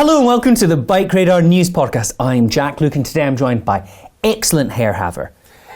Hello and welcome to the BikeRadar News Podcast. I'm Jack Luke and today I'm joined by excellent hair haver,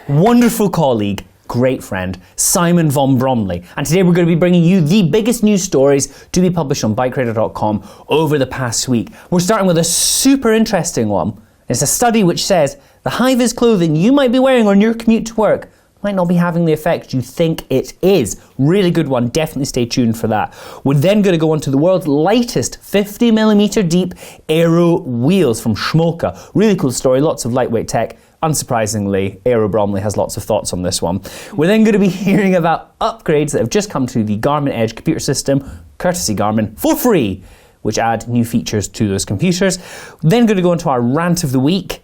wonderful colleague, great friend, Simon von Bromley. And today we're going to be bringing you the biggest news stories to be published on BikeRadar.com over the past week. We're starting with a super interesting one. It's a study which says the Hi-Vis clothing you might be wearing on your commute to work might not be having the effect you think it is. Really good one, definitely stay tuned for that. We're then going to go on to the world's lightest 50mm deep aero wheels from Schmolke. Really cool story, lots of lightweight tech. Unsurprisingly, Aero Bromley has lots of thoughts on this one. We're then going to be hearing about upgrades that have just come to the Garmin Edge computer system, courtesy Garmin, for free, which add new features to those computers. We're then going to go into our rant of the week.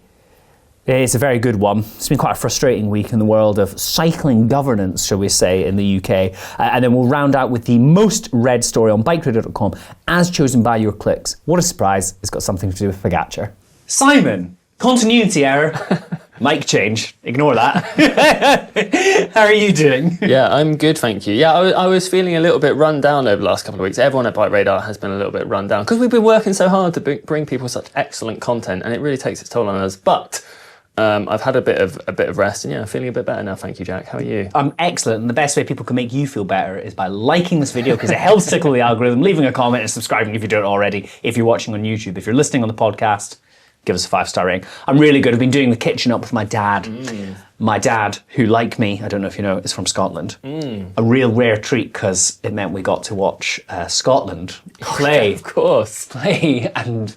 It's a very good one. It's been quite a frustrating week in the world of cycling governance, shall we say, in the UK. And then we'll round out with the most read story on BikeRadar.com as chosen by your clicks. What a surprise. It's got something to do with Pogačar. Simon, continuity error. Mic change. Ignore that. How are you doing? Yeah, I'm good, thank you. Yeah, I was feeling a little bit run down over the last couple of weeks. Everyone at BikeRadar has been a little bit run down because we've been working so hard to bring people such excellent content, and it really takes its toll on us. But I've had a bit of rest, and yeah, I'm feeling a bit better now. Thank you, Jack. How are you? I'm excellent, and the best way people can make you feel better is by liking this video because it helps tickle the algorithm, leaving a comment and subscribing if you don't already, if you're watching on YouTube. If you're listening on the podcast, give us a 5-star rating. I'm really good. I've been doing the kitchen up with my dad. My dad, who, like me, I don't know if you know, is from Scotland. A real rare treat because it meant we got to watch Scotland play. Of course. Play and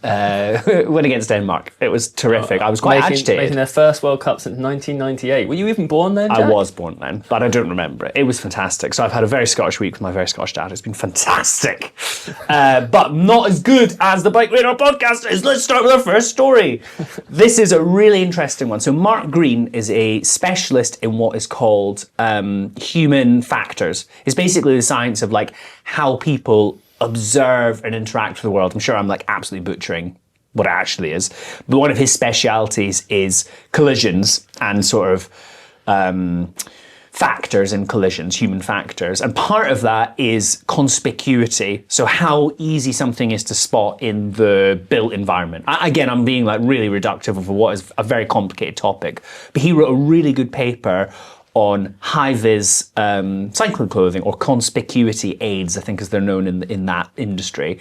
win against Denmark. It was terrific. I was quite agitated. Making their first World Cup since 1998. Were you even born then, Jack? I was born then, but I don't remember it. It was fantastic. So I've had a very Scottish week with my very Scottish dad. It's been fantastic. But not as good as the BikeRadar podcast is. Let's start with our first story. This is a really interesting one. So Mark Green is a specialist in what is called human factors. It's basically the science of like how people observe and interact with the world. I'm sure I'm like absolutely butchering what it actually is, but one of his specialities is collisions and sort of factors in collisions, human factors. And part of that is conspicuity. So how easy something is to spot in the built environment. Again, I'm being like really reductive of what is a very complicated topic, but he wrote a really good paper on Hi-Vis cycling clothing, or conspicuity aids, I think as they're known in that industry.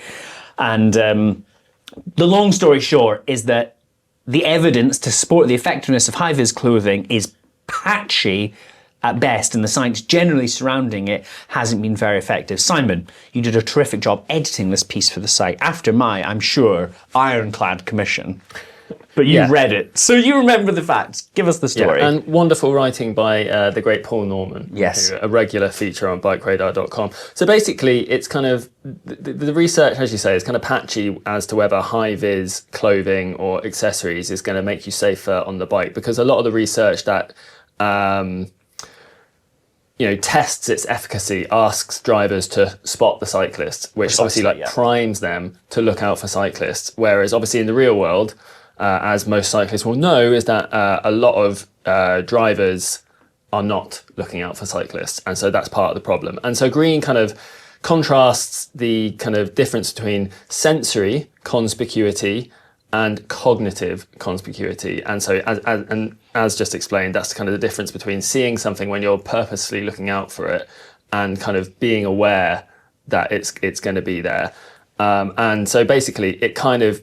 And the long story short is that the evidence to support the effectiveness of Hi-Vis clothing is patchy at best, and the science generally surrounding it hasn't been very effective. Simon, you did a terrific job editing this piece for the site after my, I'm sure, ironclad commission. But you read it, so you remember the facts. Give us the story. Yeah, and wonderful writing by the great Paul Norman. Yes. A regular feature on BikeRadar.com. So basically, it's kind of, the research, as you say, is kind of patchy as to whether high-vis clothing or accessories is going to make you safer on the bike, because a lot of the research that tests its efficacy, asks drivers to spot the cyclists, which obviously primes them to look out for cyclists. Whereas obviously in the real world, as most cyclists will know, is that a lot of drivers are not looking out for cyclists. And so that's part of the problem. And so Green kind of contrasts the kind of difference between sensory conspicuity and cognitive conspicuity. And so as just explained, that's kind of the difference between seeing something when you're purposely looking out for it and kind of being aware that it's going to be there. And so basically it kind of,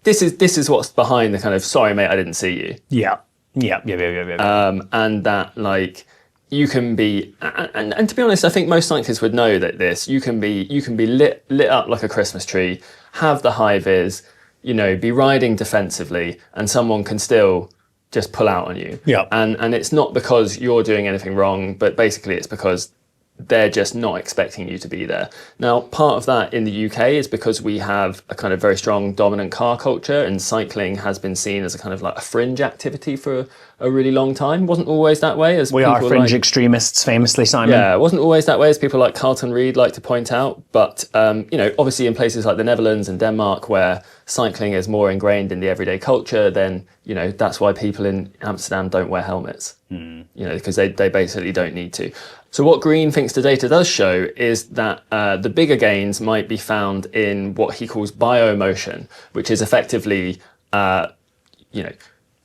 this is what's behind the kind of, sorry mate, I didn't see you. Yeah. And that like, you can be, and to be honest, I think most cyclists would know that you can be lit up like a Christmas tree, have the Hi-Vis, be riding defensively, and someone can still just pull out on you. Yeah. And it's not because you're doing anything wrong, but basically it's because they're just not expecting you to be there. Now, part of that in the UK is because we have a kind of very strong dominant car culture, and cycling has been seen as a kind of like a fringe activity for a really long time. Wasn't always that way. As we are fringe extremists, famously, Simon. Yeah, it wasn't always that way, as people like Carlton Reid like to point out. But, obviously in places like the Netherlands and Denmark, where cycling is more ingrained in the everyday culture, then, that's why people in Amsterdam don't wear helmets. because they basically don't need to. So what Green thinks the data does show is that the bigger gains might be found in what he calls biomotion, which is effectively,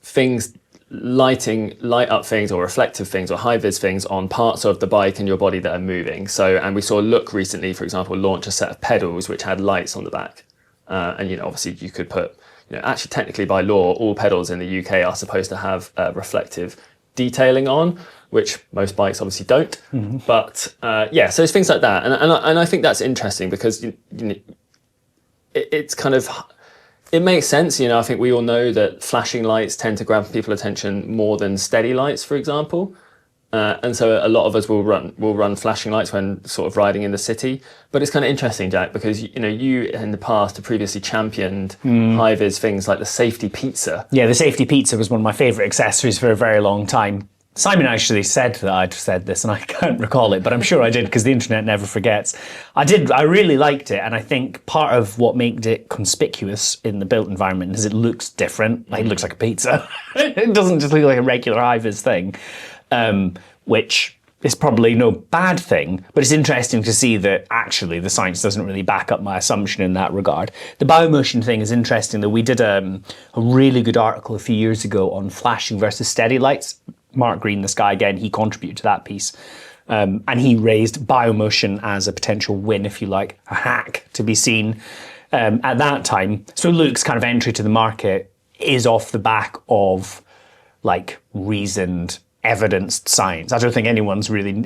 things light up things or reflective things or high-vis things on parts of the bike and your body that are moving. So, and we saw Look recently, for example, launch a set of pedals which had lights on the back. And, obviously you could put, actually technically by law, all pedals in the UK are supposed to have reflective detailing on, which most bikes obviously don't. But so it's things like that. And I think that's interesting because it's kind of, it makes sense. I think we all know that flashing lights tend to grab people's attention more than steady lights, for example. And so a lot of us will run flashing lights when sort of riding in the city. But it's kind of interesting, Jack, because you in the past have previously championed high-vis things like the safety pizza. Yeah, the safety pizza was one of my favourite accessories for a very long time. Simon actually said that I'd said this, and I can't recall it, but I'm sure I did because the internet never forgets. I really liked it, and I think part of what made it conspicuous in the built environment is it looks different. Like, it looks like a pizza. It doesn't just look like a regular Hi-Vis thing. Which is probably no bad thing, but it's interesting to see that actually the science doesn't really back up my assumption in that regard. The biomotion thing is interesting, though. We did a really good article a few years ago on flashing versus steady lights. Mark Green, this guy again, he contributed to that piece. And he raised biomotion as a potential win, if you like, a hack to be seen at that time. So Luke's kind of entry to the market is off the back of reasoned, evidenced science. I don't think anyone's really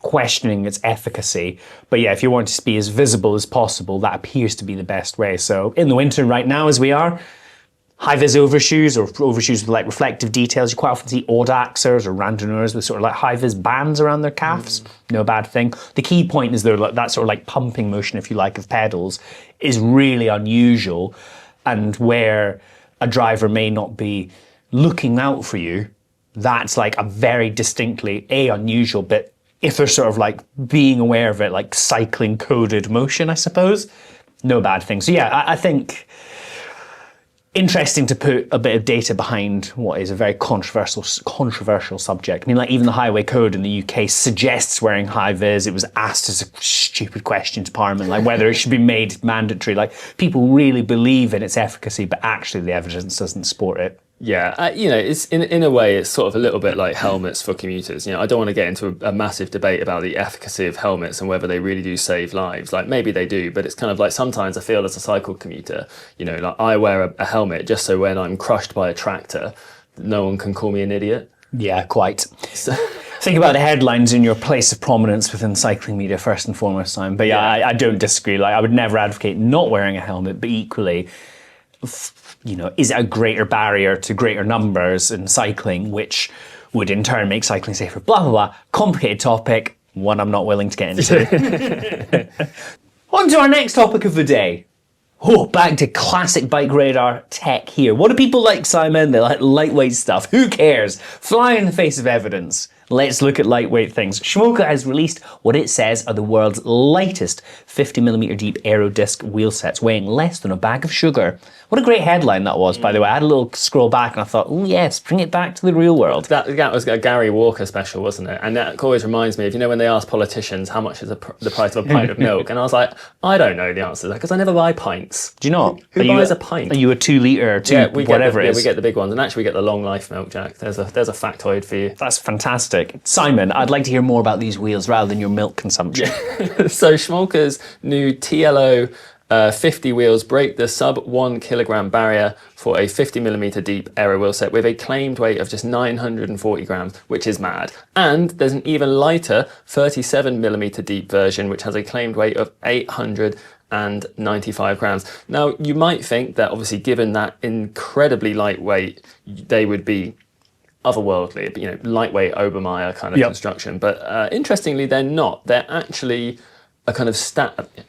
questioning its efficacy. But yeah, if you want to be as visible as possible, that appears to be the best way. So in the winter right now, as we are, high-vis overshoes or overshoes with reflective details. You quite often see Audaxers or randonneurs with sort of high-vis bands around their calves. No bad thing. The key point is that sort of pumping motion, if you like, of pedals is really unusual, and where a driver may not be looking out for you, that's a very distinctly unusual bit. If they're sort of being aware of it, cycling coded motion, I suppose, no bad thing. So yeah, I think interesting to put a bit of data behind what is a very controversial subject. I mean, even the highway code in the UK suggests wearing high-vis. It was asked as a stupid question to Parliament, whether it should be made mandatory. People really believe in its efficacy, but actually the evidence doesn't support it. Yeah, it's in a way, it's sort of a little bit like helmets for commuters. I don't want to get into a massive debate about the efficacy of helmets and whether they really do save lives. Maybe they do, but it's kind of sometimes I feel as a cycle commuter, I wear a helmet just so when I'm crushed by a tractor, no one can call me an idiot. Yeah, quite. So, think about the headlines in your place of prominence within cycling media first and foremost, Simon. But yeah, I don't disagree. I would never advocate not wearing a helmet, but equally, is it a greater barrier to greater numbers in cycling, which would in turn make cycling safer? Blah, blah, blah. Complicated topic, one I'm not willing to get into. On to our next topic of the day. Back to classic BikeRadar tech here. What do people like, Simon? They like lightweight stuff. Who cares? Fly in the face of evidence. Let's look at lightweight things. Schmolke has released what it says are the world's lightest 50mm deep aero disc wheel sets, weighing less than a bag of sugar. What a great headline that was, by the way. I had a little scroll back and I thought, oh yes, bring it back to the real world. That was a Gary Walker special, wasn't it? And that always reminds me of, when they ask politicians how much is the price of a pint of milk, and I was like, I don't know the answer to that because I never buy pints. Do you not? Who buys a pint? Are you a 2 litre, whatever it is? Yeah, we get the big ones, and actually we get the long life milk, Jack. There's a factoid for you. That's fantastic. Simon, I'd like to hear more about these wheels rather than your milk consumption. Yeah. So Schmolke's new TLO 50 wheels break the sub 1 kilogram barrier for a 50mm deep aero wheel set with a claimed weight of just 940 grams, which is mad. And there's an even lighter 37mm deep version, which has a claimed weight of 895 grams. Now, you might think that obviously given that incredibly lightweight, they would be otherworldly, lightweight Obermeyer kind of construction. But interestingly, they're not. They're actually a kind of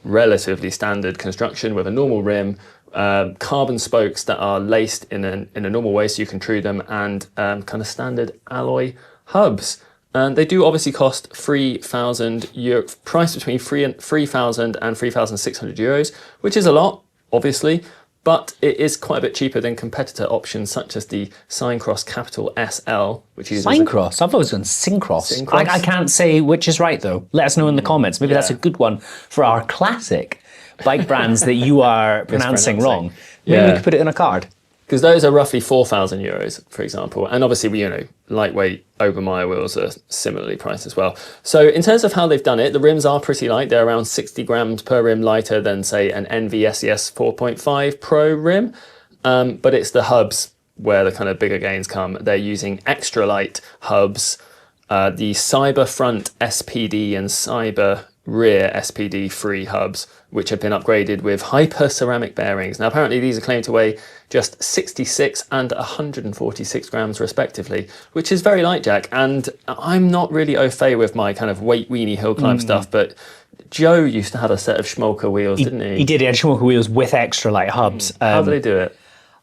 relatively standard construction with a normal rim, carbon spokes that are laced in a normal way so you can true them, and kind of standard alloy hubs. And they do obviously cost €3,000, price between 3,000 and 3,600 euros, which is a lot, obviously. but it is quite a bit cheaper than competitor options such as the Syncross Capital SL, which uses Syncross? I've always gone Syncross. Syncross? I can't say which is right, though. Let us know in the comments. Maybe that's a good one for our classic bike brands that you are pronouncing wrong. Maybe we could put it in a card. Because those are roughly €4,000, for example. And obviously, lightweight Obermeyer wheels are similarly priced as well. So in terms of how they've done it, the rims are pretty light. They're around 60 grams per rim lighter than, say, an NVSES 4.5 Pro rim. But it's the hubs where the kind of bigger gains come. They're using extra light hubs, the Cyber Front SPD and Cyber Rear SPD free hubs, which have been upgraded with hyper ceramic bearings. Now, apparently these are claimed to weigh just 66 and 146 grams respectively, which is very light, Jack. And I'm not really au fait with my kind of weight weenie hill climb stuff, but Joe used to have a set of Schmolke wheels, didn't he? He did. He had Schmolke wheels with extra light hubs. How do they do it?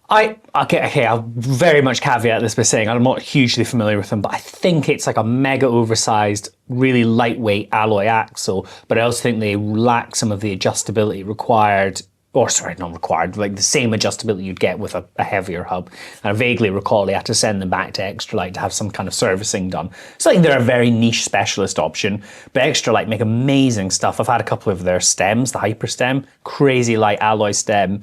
I'll very much caveat this by saying I'm not hugely familiar with them, but I think it's like a mega oversized, really lightweight alloy axle, but I also think they lack some of the adjustability required, or sorry, not required, like the same adjustability you'd get with a heavier hub. And I vaguely recall they had to send them back to Extra Light to have some kind of servicing done. So I think they're a very niche specialist option, but Extra Light make amazing stuff. I've had a couple of their stems, the Hyper Stem, crazy light alloy stem,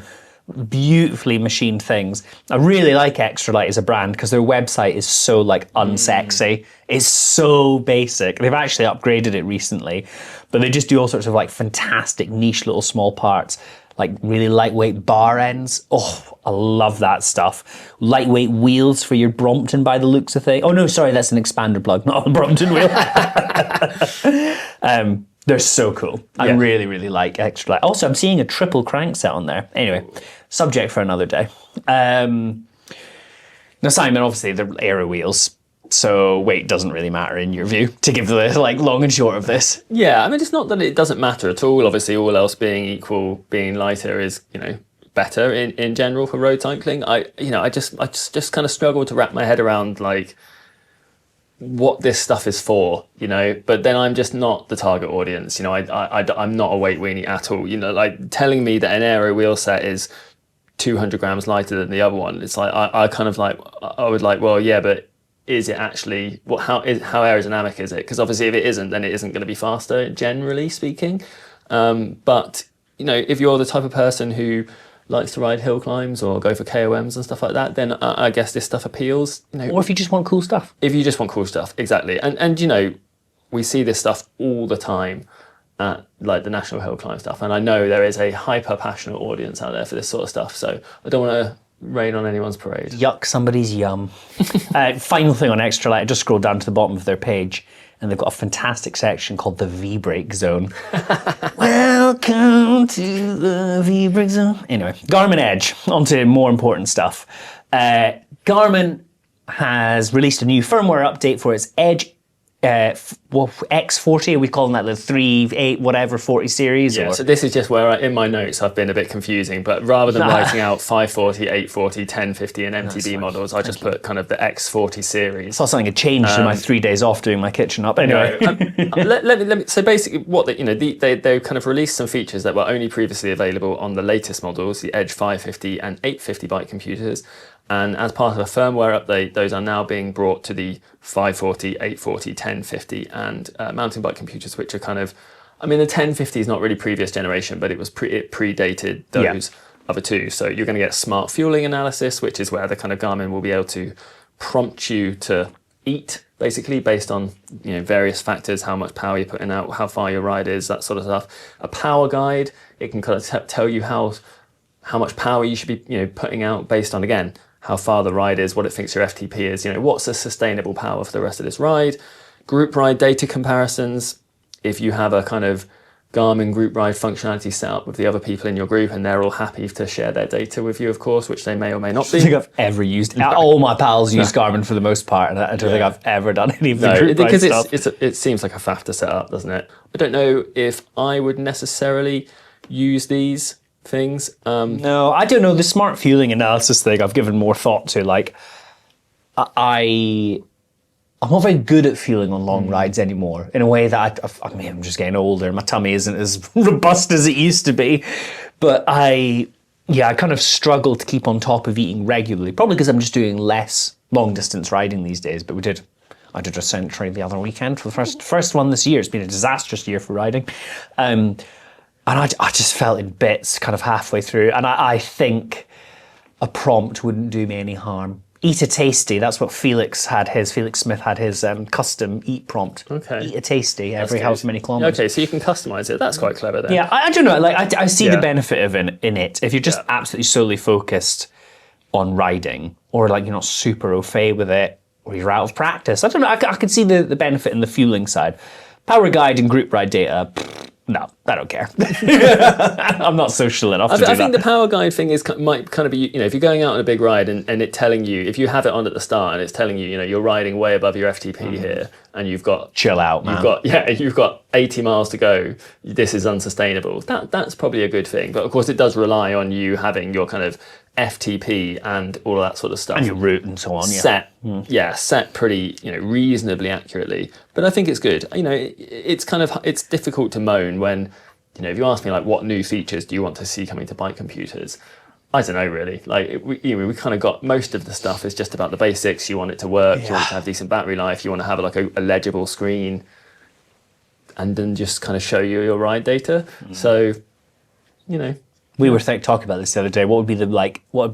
beautifully machined things. I really like Extra Light as a brand because their website is so like unsexy. It's so basic. They've actually upgraded it recently, but they just do all sorts of like fantastic niche little small parts, like really lightweight bar ends. Oh, I love that stuff. Lightweight wheels for your Brompton by the looks of things. Oh no, sorry, that's an expander plug, not a Brompton wheel. They're so cool. I really, really like Extra Light. Also, I'm seeing a triple crankset on there. Anyway, subject for another day. Now, Simon, obviously, they're aero wheels, so weight doesn't really matter in your view, to give the like long and short of this. Yeah, I mean, it's not that it doesn't matter at all. Obviously, all else being equal, being lighter is, better in general for road cycling. I just kind of struggle to wrap my head around like what this stuff is for, but then I'm just not the target audience. I'm not a weight weenie at all. Like telling me that an aero wheel set is 200 grams lighter than the other one. It's like, I would like, well, yeah, but is it actually, how aerodynamic is it? Because obviously if it isn't, then it isn't going to be faster, generally speaking. But, if you're the type of person who likes to ride hill climbs or go for KOMs and stuff like that, then I guess this stuff appeals. Or if you just want cool stuff. If you just want cool stuff, exactly. And we see this stuff all the time at like the National Hill Climb stuff. And I know there is a hyper passionate audience out there for this sort of stuff. So I don't want to rain on anyone's parade. Yuck somebody's yum. Final thing on Extra Light, I just scrolled down to the bottom of their page and they've got a fantastic section called the V-Brake Zone. Welcome to the V-Brake Zone. Anyway, Garmin Edge, on to more important stuff. Garmin has released a new firmware update for its Edge X40, are we calling that the 3, 8, whatever 40 series? Yeah, so this is just where in my notes I've been a bit confusing, but rather than writing out 540, 840, 1050 and MTB models, I just put kind of the X40 series. I saw something had changed in my 3 days off doing my kitchen up. Anyway. Let me, so basically what they kind of released some features that were only previously available on the latest models, the Edge 550 and 850 bike computers. And as part of a firmware update, those are now being brought to the 540, 840, 1050 and mountain bike computers, which are kind of, the 1050 is not really previous generation, but it predated those other two. So you're going to get smart fueling analysis, which is where the kind of Garmin will be able to prompt you to eat, basically based on various factors, how much power you're putting out, how far your ride is, that sort of stuff. A power guide, it can kind of tell you how much power you should be putting out based on, again, how far the ride is, what it thinks your FTP is, what's a sustainable power for the rest of this ride. Group ride data comparisons. If you have a kind of Garmin group ride functionality set up with the other people in your group and they're all happy to share their data with you, of course, which they may or may not be. I don't think I've ever used it. All my pals use Garmin for the most part, and I don't think I've ever done any of the group ride stuff. Because it seems like a faff to set up, doesn't it? I don't know if I would necessarily use these things. No, I don't know. The smart fueling analysis thing I've given more thought to. Like, I'm not very good at fueling on long rides anymore, in a way that I'm just getting older. My tummy isn't as robust as it used to be. But I yeah, I kind of struggle to keep on top of eating regularly, probably because I'm just doing less long distance riding these days. But I did a century the other weekend for the first one this year. It's been a disastrous year for riding. And I just felt in bits kind of halfway through. And I think a prompt wouldn't do me any harm. Eat a tasty. That's what Felix Smith had his custom eat prompt. Okay. Eat a tasty every however many kilometers. Okay, so you can customize it. That's quite clever then. Yeah, I don't know. Like I see the benefit of in it. If you're just absolutely solely focused on riding, or like you're not super au fait with it, or you're out of practice. I don't know. I can see the benefit in the fueling side. Power guide and group ride data. No, I don't care. I'm not social enough to do that. I think the power guide thing might kind of be, if you're going out on a big ride and it telling you, if you have it on at the start and it's telling you, you're riding way above your FTP here and you've got... Chill out, man. You've got 80 miles to go. This is unsustainable. That's probably a good thing. But of course it does rely on you having your kind of FTP and all of that sort of stuff. And your route and so on, set pretty, reasonably accurately. But I think it's good. It's difficult to moan when, if you ask me like what new features do you want to see coming to bike computers, I don't know really. Like we kind of got most of the stuff is just about the basics. You want it to work. You want it to have decent battery life. You want to have like a legible screen, and then just kind of show you your ride data. So, We were talking about this the other day. What would be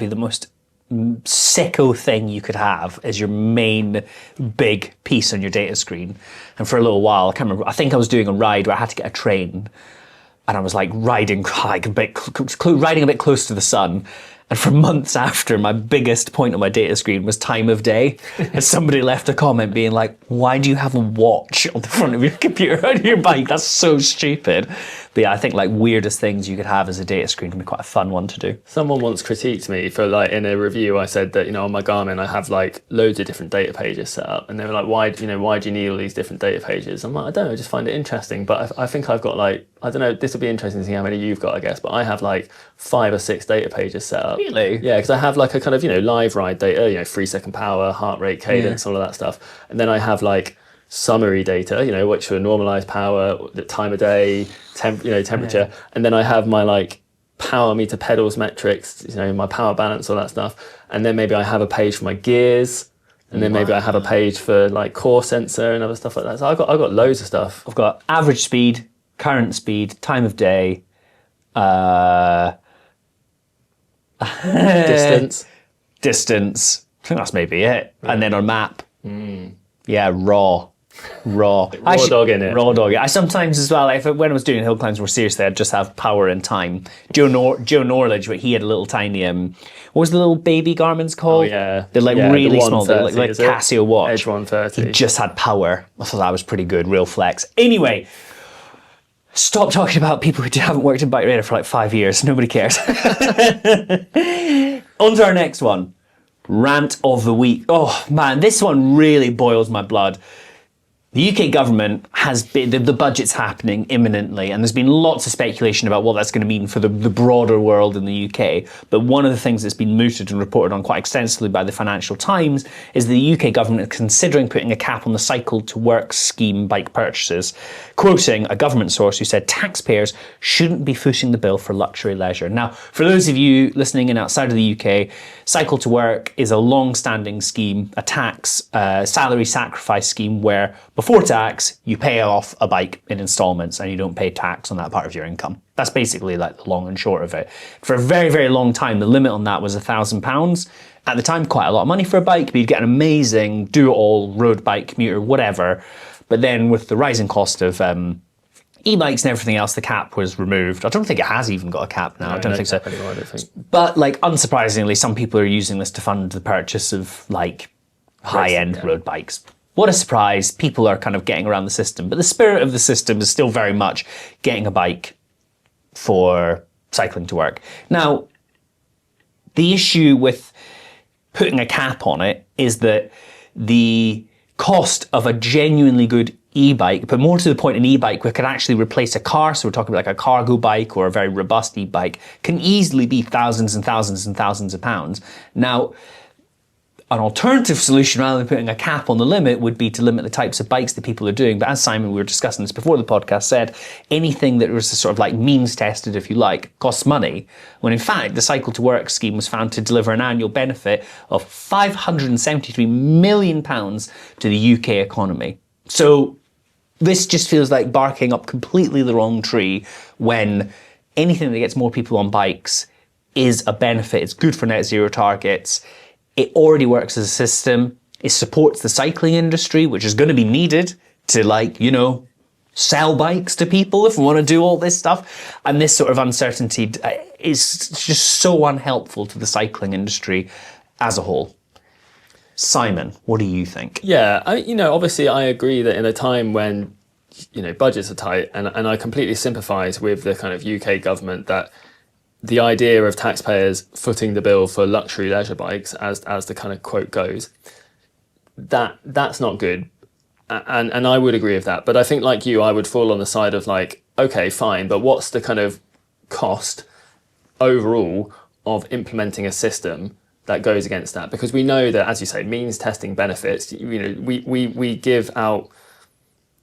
the most sicko thing you could have as your main big piece on your data screen? And for a little while, I can't remember. I think I was doing a ride where I had to get a train, and I was like riding a bit close to the sun. And for months after, my biggest point on my data screen was time of day. And somebody left a comment being like, why do you have a watch on the front of your computer on your bike? That's so stupid. But yeah, I think like weirdest things you could have as a data screen can be quite a fun one to do. Someone once critiqued me for like in a review, I said that, on my Garmin, I have like loads of different data pages set up. And they were like, why do you need all these different data pages? I'm like, I don't know, I just find it interesting. But I think I've got like, I don't know, this will be interesting to see how many you've got, I guess. But I have like 5 or 6 data pages set up. Really? Yeah, because I have like a kind of, live ride data, 3-second power, heart rate, cadence, all of that stuff. And then I have like summary data, which are normalized power, the time of day, temperature. And then I have my like power meter pedals metrics, my power balance, all that stuff. And then maybe I have a page for my gears. And then maybe I have a page for like core sensor and other stuff like that. So I've got loads of stuff. I've got average speed, current speed, time of day, distance. I think that's maybe it. Yeah. And then our map. Yeah, raw. Raw dog in it. Raw dog. I sometimes as well, when I was doing hill climbs more seriously, I'd just have power and time. Joe Norledge, but he had a little tiny, what was the little baby Garmin's called? Oh, yeah. They're like really small. They're like Casio watch. Edge 130. He just had power. I thought that was pretty good, real flex. Anyway, stop talking about people who haven't worked in BikeRadar for like 5 years. Nobody cares. On to our next one. Rant of the week. Oh man, this one really boils my blood. The UK government has been, the budget's happening imminently, and there's been lots of speculation about what that's going to mean for the broader world in the UK. But one of the things that's been mooted and reported on quite extensively by the Financial Times is the UK government is considering putting a cap on the cycle to work scheme bike purchases, quoting a government source who said taxpayers shouldn't be footing the bill for luxury leisure. Now, for those of you listening in outside of the UK, cycle to work is a long-standing scheme, a tax salary sacrifice scheme where before tax, you pay off a bike in installments and you don't pay tax on that part of your income. That's basically like the long and short of it. For a very, very long time, the limit on that was £1,000. At the time, quite a lot of money for a bike, but you'd get an amazing do-it-all road bike, commuter, whatever. But then with the rising cost of e-bikes and everything else, the cap was removed. I don't think it has even got a cap now. I don't think so. Anymore, I don't think. But like, unsurprisingly, some people are using this to fund the purchase of like high-end road bikes. What a surprise. People are kind of getting around the system. But the spirit of the system is still very much getting a bike for cycling to work. Now, the issue with putting a cap on it is that the cost of a genuinely good e-bike, but more to the point, an e-bike which could actually replace a car, so we're talking about like a cargo bike or a very robust e-bike, can easily be thousands and thousands and thousands of pounds. Now, an alternative solution, rather than putting a cap on the limit, would be to limit the types of bikes that people are doing. But as Simon, we were discussing this before the podcast, said, anything that was sort of like means tested, if you like, costs money. When in fact, the Cycle to Work scheme was found to deliver an annual benefit of £573 million to the UK economy. So this just feels like barking up completely the wrong tree, when anything that gets more people on bikes is a benefit. It's good for net zero targets. It already works as a system. It supports the cycling industry, which is going to be needed to, like, you know, sell bikes to people if we want to do all this stuff. And this sort of uncertainty is just so unhelpful to the cycling industry as a whole. Simon, what do you think? Yeah, obviously I agree that in a time when, budgets are tight, and I completely sympathise with the kind of UK government that the idea of taxpayers footing the bill for luxury leisure bikes, as the kind of quote goes, that's not good. And I would agree with that. But I think, like you, I would fall on the side of like, okay, fine, but what's the kind of cost overall of implementing a system that goes against that? Because we know that, as you say, means testing benefits. We give out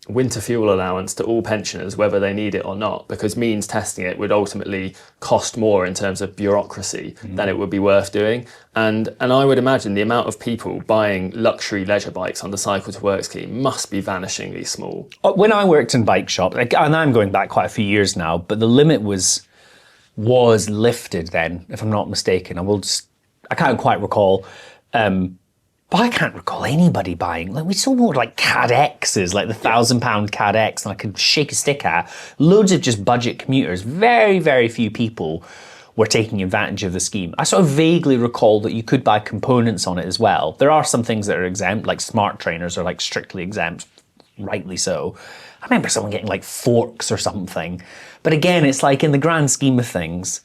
winter fuel allowance to all pensioners, whether they need it or not, because means testing it would ultimately cost more in terms of bureaucracy than it would be worth doing. And I would imagine the amount of people buying luxury leisure bikes on the Cycle to Work scheme must be vanishingly small. When I worked in bike shop, and I'm going back quite a few years now, but the limit was lifted then, if I'm not mistaken. I can't quite recall. But I can't recall anybody buying. Like, we saw more like CAD X's, like the £1,000 CAD X, and I could shake a stick at. Loads of just budget commuters. Very, very few people were taking advantage of the scheme. I sort of vaguely recall that you could buy components on it as well. There are some things that are exempt, like smart trainers are like strictly exempt, rightly so. I remember someone getting like forks or something. But again, it's like in the grand scheme of things,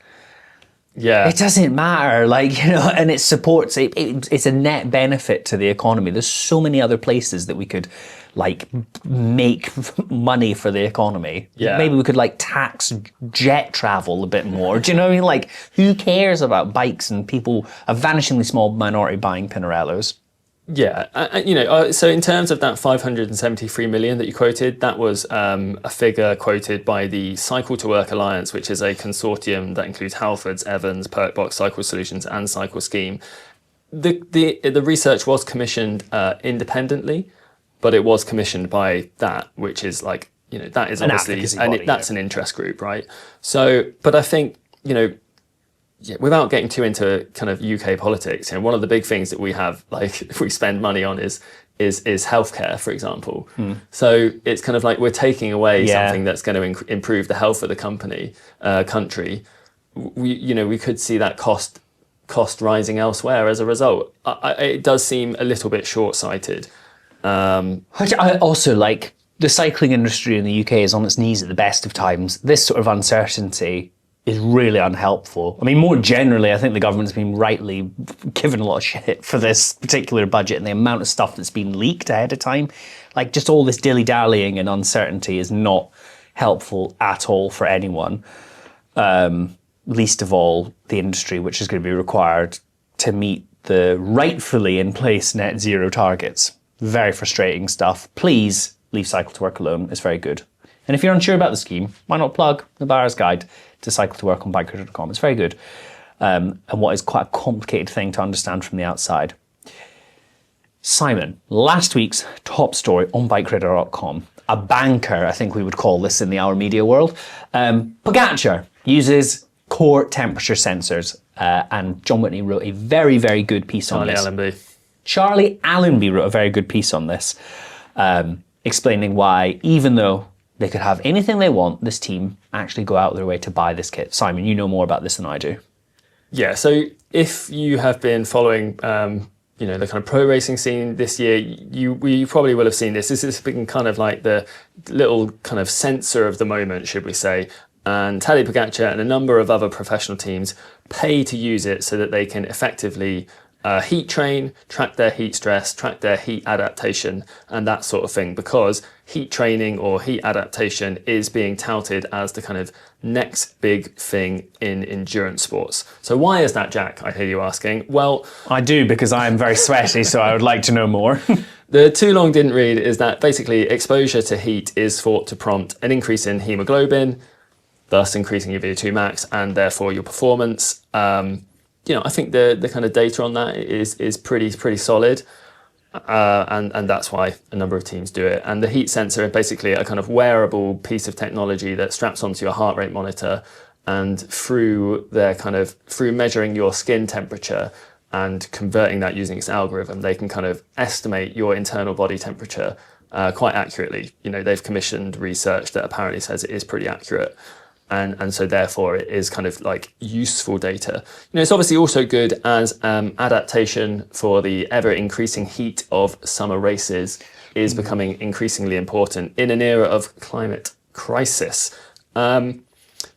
yeah, it doesn't matter, and it supports it. It's a net benefit to the economy. There's so many other places that we could make money for the economy. Yeah. Maybe we could tax jet travel a bit more. Do you know what I mean? Like, who cares about bikes and people, a vanishingly small minority buying Pinarellos? Yeah, so in terms of that 573 million that you quoted, that was a figure quoted by the Cycle to Work Alliance, which is a consortium that includes Halfords, Evans, Perkbox, Cycle Solutions and Cycle Scheme. The research was commissioned independently, but it was commissioned by that, which is that is obviously, that's an interest group, right? So, but I think, without getting too into kind of UK politics, one of the big things that we have, if we spend money on is healthcare, for example. So it's kind of like we're taking away something that's going to improve the health of the country. We could see that cost rising elsewhere as a result. It does seem a little bit short-sighted. I also the cycling industry in the UK is on its knees at the best of times. This sort of uncertainty is really unhelpful. I mean, more generally, I think the government's been rightly given a lot of shit for this particular budget and the amount of stuff that's been leaked ahead of time. Just all this dilly-dallying and uncertainty is not helpful at all for anyone. Least of all the industry, which is going to be required to meet the rightfully in place net zero targets. Very frustrating stuff. Please leave Cycle to Work alone. It's very good. And if you're unsure about the scheme, why not plug the Buyer's Guide to Cycle to Work on BikeRadar.com. It's very good. And what is quite a complicated thing to understand from the outside. Simon, last week's top story on BikeRadar.com, a banker, I think we would call this in the our media world. Pogačar uses core temperature sensors, and John Whitney wrote a very, very good piece on this. Charlie Allenby wrote a very good piece on this, explaining why, even though they could have anything they want, this team actually go out of their way to buy this kit. Simon, you know more about this than I do. Yeah, so if you have been following, the kind of pro racing scene this year, you probably will have seen this. This has been kind of like the little kind of sensor of the moment, should we say. And Tadej Pogačar and a number of other professional teams pay to use it so that they can effectively heat train, track their heat stress, track their heat adaptation, and that sort of thing, because heat training or heat adaptation is being touted as the kind of next big thing in endurance sports. So why is that, Jack? I hear you asking. Well, I do, because I am very sweaty, so I would like to know more. The too long didn't read is that basically exposure to heat is thought to prompt an increase in hemoglobin, thus increasing your VO2 max and therefore your performance. I think the kind of data on that is pretty solid, and that's why a number of teams do it. And the heat sensor is basically a kind of wearable piece of technology that straps onto your heart rate monitor, and through measuring your skin temperature and converting that using its algorithm, they can kind of estimate your internal body temperature quite accurately. They've commissioned research that apparently says it is pretty accurate. And so therefore it is kind of like useful data. It's obviously also good as adaptation for the ever increasing heat of summer races is becoming increasingly important in an era of climate crisis.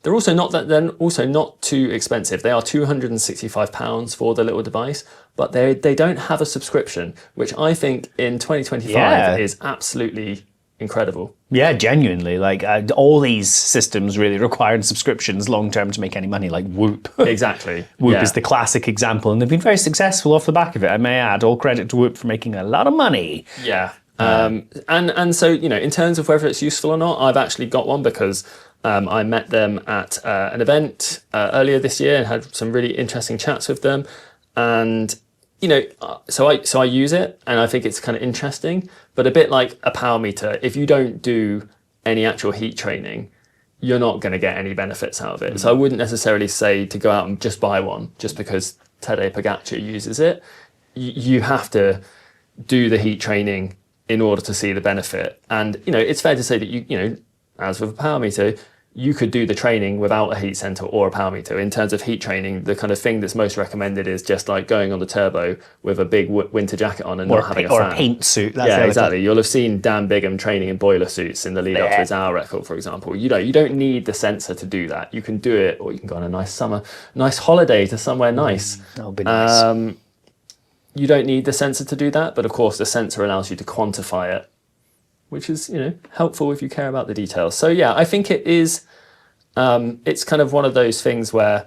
They're also not too expensive. They are £265 for the little device, but they don't have a subscription, which I think in 2025 is absolutely incredible. Yeah, genuinely. Like all these systems really required subscriptions long term to make any money, like Whoop. Exactly. Whoop is the classic example, and they've been very successful off the back of it. I may add, all credit to Whoop for making a lot of money. Yeah. And so, in terms of whether it's useful or not, I've actually got one because I met them at an event earlier this year and had some really interesting chats with them. And so I use it and I think it's kind of interesting, but a bit like a power meter, if you don't do any actual heat training, you're not going to get any benefits out of it. So I wouldn't necessarily say to go out and just buy one just because Tadej Pogačar uses it. You have to do the heat training in order to see the benefit. And, it's fair to say that as with a power meter, you could do the training without a heat sensor or a power meter. In terms of heat training, the kind of thing that's most recommended is just like going on the turbo with a big winter jacket on and not having a fan. Or a paint suit. That's exactly. You'll have seen Dan Bigham training in boiler suits in the lead up to his hour record, for example. You don't need the sensor to do that. You can do it, or you can go on a nice holiday to somewhere nice. That'll be nice. You don't need the sensor to do that, but of course the sensor allows you to quantify it, which is, helpful if you care about the details. So yeah, I think it is, it's kind of one of those things where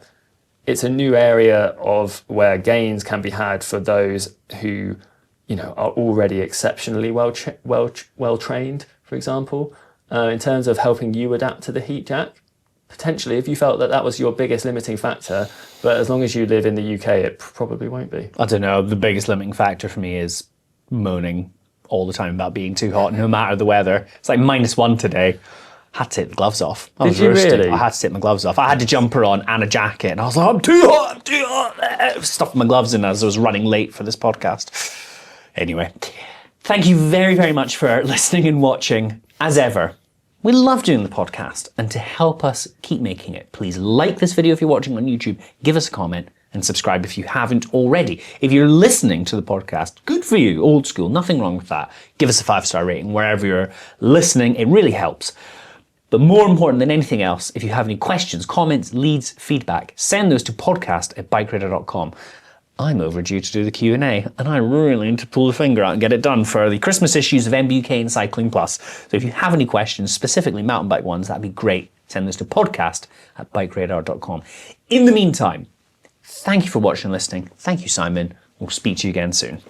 it's a new area of where gains can be had for those who, are already exceptionally well trained, for example, in terms of helping you adapt to the heat, Jack. Potentially, if you felt that was your biggest limiting factor, but as long as you live in the UK, it probably won't be. I don't know. The biggest limiting factor for me is moaning all the time about being too hot, no matter the weather. It's like -1 today. Had to take the gloves off. Did you really? I had to take my gloves off. I had a jumper on and a jacket, and I was like, I'm too hot. Stuffed my gloves in as I was running late for this podcast. Anyway, thank you very, very much for listening and watching, as ever. We love doing the podcast, and to help us keep making it, please like this video if you're watching on YouTube, give us a comment, and subscribe if you haven't already. If you're listening to the podcast, good for you, old school, nothing wrong with that. Give us a 5-star rating wherever you're listening, it really helps. But more important than anything else, if you have any questions, comments, leads, feedback, send those to podcast@bikeradar.com. I'm overdue to do the Q&A, and I really need to pull the finger out and get it done for the Christmas issues of MBUK and Cycling Plus. So if you have any questions, specifically mountain bike ones, that'd be great. Send those to podcast@bikeradar.com. In the meantime, thank you for watching and listening. Thank you, Simon. We'll speak to you again soon.